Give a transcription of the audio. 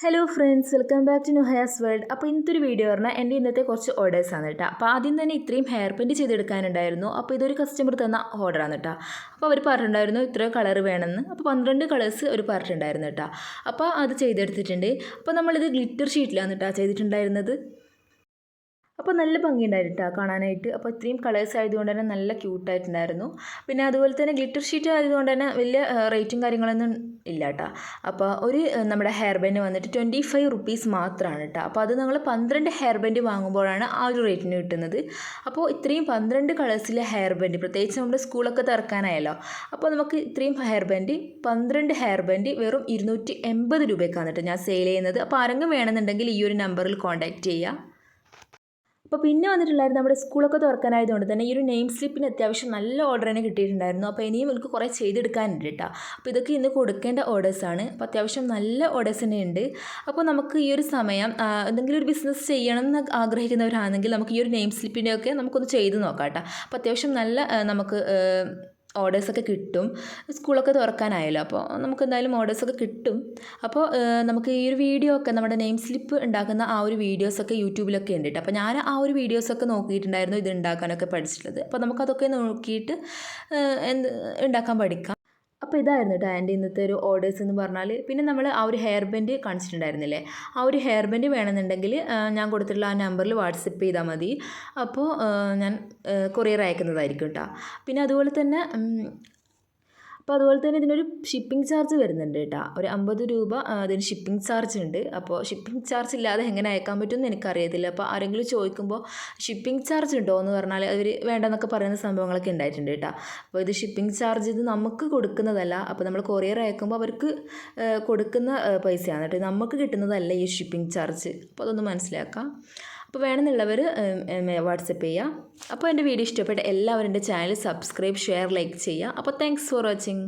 Hello friends, welcome back to Nuhaya's world. അപ്പോൾ ഇന്നത്തെ ഒരു വീഡിയോ പറഞ്ഞാൽ എൻ്റെ ഇന്നത്തെ കുറച്ച് ഓർഡേഴ്സാണ് കേട്ടോ. അപ്പോൾ ആദ്യം തന്നെ ഇത്രയും ഹെയർ പെൻറ്റ് ചെയ്തെടുക്കാനുണ്ടായിരുന്നു. അപ്പോൾ ഇതൊരു കസ്റ്റമർ തന്ന ഓർഡറാണ് കേട്ടോ. അപ്പോൾ അവർ പറഞ്ഞിട്ടുണ്ടായിരുന്നു ഇത്ര കളർ വേണമെന്ന്. അപ്പോൾ 12 കളേഴ്സ് അവർ പറഞ്ഞിട്ടുണ്ടായിരുന്നു കേട്ടോ. അപ്പോൾ അത് ചെയ്തെടുത്തിട്ടുണ്ട്. അപ്പോൾ നമ്മളിത് ഗ്ലിറ്റർ ഷീറ്റിലാണ് കേട്ടോ ചെയ്തിട്ടുണ്ടായിരുന്നത്. അപ്പോൾ നല്ല ഭംഗിയുണ്ടായിരുന്നു കേട്ടോ കാണാനായിട്ട്. അപ്പോൾ ഇത്രയും കളേഴ്സ് ആയതുകൊണ്ട് തന്നെ നല്ല ക്യൂട്ടായിട്ടുണ്ടായിരുന്നു. പിന്നെ അതുപോലെ തന്നെ ഗ്ലിറ്റർ ഷീറ്റ് ആയതുകൊണ്ട് തന്നെ വലിയ റേറ്റും കാര്യങ്ങളൊന്നും ഇല്ല കേട്ടോ. അപ്പോൾ ഒരു നമ്മുടെ ഹെയർ ബാൻഡ് വന്നിട്ട് 25 റുപ്പീസ് മാത്രമാണ് കേട്ടോ. അപ്പോൾ അത് നമ്മൾ 12 ഹെയർ ബാൻഡ് വാങ്ങുമ്പോഴാണ് ആ ഒരു റേറ്റിന് കിട്ടുന്നത്. അപ്പോൾ ഇത്രയും 12 കളേഴ്സിലെ ഹെയർ ബാൻഡ്, പ്രത്യേകിച്ച് നമ്മുടെ സ്കൂളൊക്കെ തുറക്കാനായല്ലോ, അപ്പോൾ നമുക്ക് ഇത്രയും ഹെയർ ബാൻഡ് 12 ഹെയർ ബാൻഡ് വെറും 280 രൂപയ്ക്കാണ് കേട്ടോ ഞാൻ സെയിൽ ചെയ്യുന്നത്. അപ്പോൾ ആരെങ്കിലും വേണമെന്നുണ്ടെങ്കിൽ ഈ ഒരു നമ്പറിൽ കോൺടാക്റ്റ് ചെയ്യുക. അപ്പോൾ പിന്നെ വന്നിട്ടുണ്ടായിരുന്നു നമ്മുടെ സ്കൂളൊക്കെ തുറക്കാനായതുകൊണ്ട് തന്നെ ഈ ഒരു നെയിം സ്ലിപ്പിന് അത്യാവശ്യം നല്ല ഓർഡർ തന്നെ കിട്ടിയിട്ടുണ്ടായിരുന്നു. അപ്പോൾ ഇനിയും എനിക്ക് കുറേ ചെയ്തെടുക്കാനുണ്ട് കേട്ടോ. അപ്പോൾ ഇതൊക്കെ ഇന്ന് കൊടുക്കേണ്ട ഓർഡേഴ്സാണ്. അപ്പോൾ അത്യാവശ്യം നല്ല ഓർഡേഴ്സ് തന്നെ ഉണ്ട്. അപ്പോൾ നമുക്ക് ഈ ഒരു സമയം എന്തെങ്കിലും ഒരു ബിസിനസ് ചെയ്യണം എന്ന് ആഗ്രഹിക്കുന്നവരാണെങ്കിൽ നമുക്ക് ഈ ഒരു നെയിം സ്ലിപ്പിൻ്റെയൊക്കെ നമുക്കൊന്ന് ചെയ്ത് നോക്കാം കേട്ടോ. അപ്പോൾ അത്യാവശ്യം നല്ല നമുക്ക് ഓർഡേഴ്സൊക്കെ കിട്ടും. സ്കൂളൊക്കെ തുറക്കാനായല്ലോ, അപ്പോൾ നമുക്ക് എന്തായാലും ഓർഡേഴ്സൊക്കെ കിട്ടും. അപ്പോൾ നമുക്ക് ഈ ഒരു വീഡിയോ ഒക്കെ നമ്മുടെ നെയിം സ്ലിപ്പ് ഉണ്ടാക്കുന്ന ആ ഒരു വീഡിയോസൊക്കെ യൂട്യൂബിലൊക്കെ ഉണ്ട് കേട്ടോ. അപ്പോൾ ഞാൻ ആ ഒരു വീഡിയോസൊക്കെ നോക്കിയിട്ടുണ്ടായിരുന്നു ഇത് ഉണ്ടാക്കാനൊക്കെ പഠിച്ചിട്ടുള്ളത്. അപ്പോൾ നമുക്കതൊക്കെ നോക്കിയിട്ട് ഉണ്ടാക്കാൻ പഠിക്കാം. അപ്പോൾ ഇതായിരുന്നു കേട്ടോ എൻ്റെ ഇന്നത്തെ ഒരു ഓർഡേഴ്സ് എന്ന് പറഞ്ഞാൽ. പിന്നെ നമ്മൾ ആ ഒരു ഹെയർ ബാൻഡ് കാണിച്ചിട്ടുണ്ടായിരുന്നില്ലേ, ആ ഒരു ഹെയർ ബാൻഡ് വേണമെന്നുണ്ടെങ്കിൽ ഞാൻ കൊടുത്തിട്ടുള്ള ആ നമ്പറിൽ വാട്സപ്പ് ചെയ്താൽ മതി. അപ്പോൾ ഞാൻ കൊറിയർ അയക്കുന്നതായിരിക്കും കേട്ടോ. പിന്നെ അതുപോലെ തന്നെ ഇതിനൊരു ഷിപ്പിംഗ് ചാർജ് വരുന്നുണ്ട് കേട്ടോ. ഒരു 50 രൂപ അതിന് ഷിപ്പിംഗ് ചാർജ് ഉണ്ട്. അപ്പോൾ ഷിപ്പിംഗ് ചാർജ് ഇല്ലാതെ എങ്ങനെ അയക്കാൻ പറ്റുമെന്ന് എനിക്കറിയത്തില്ല. അപ്പോൾ ആരെങ്കിലും ചോദിക്കുമ്പോൾ ഷിപ്പിംഗ് ചാർജ് ഉണ്ടോ എന്ന് പറഞ്ഞാൽ അവർ വേണ്ടെന്നൊക്കെ പറയുന്ന സംഭവങ്ങളൊക്കെ ഉണ്ടായിട്ടുണ്ട് കേട്ടോ. അപ്പോൾ ഇത് ഷിപ്പിംഗ് ചാർജ് ഇത് നമുക്ക് കൊടുക്കുന്നതല്ല. അപ്പോൾ നമ്മൾ കൊറിയർ അയക്കുമ്പോൾ അവർക്ക് കൊടുക്കുന്ന പൈസയാണ് കേട്ടോ, നമുക്ക് കിട്ടുന്നതല്ല ഈ ഷിപ്പിംഗ് ചാർജ്. അപ്പോൾ അതൊന്ന് മനസ്സിലാക്കാം. അപ്പോൾ വേണമെന്നുള്ളവർ വാട്സപ്പ് ചെയ്യുക. അപ്പോൾ എൻ്റെ വീഡിയോ ഇഷ്ടപ്പെട്ട എല്ലാവരും എൻ്റെ ചാനൽ സബ്സ്ക്രൈബ്, ഷെയർ, ലൈക്ക് ചെയ്യുക. അപ്പോൾ താങ്ക്സ് ഫോർ വാച്ചിങ്.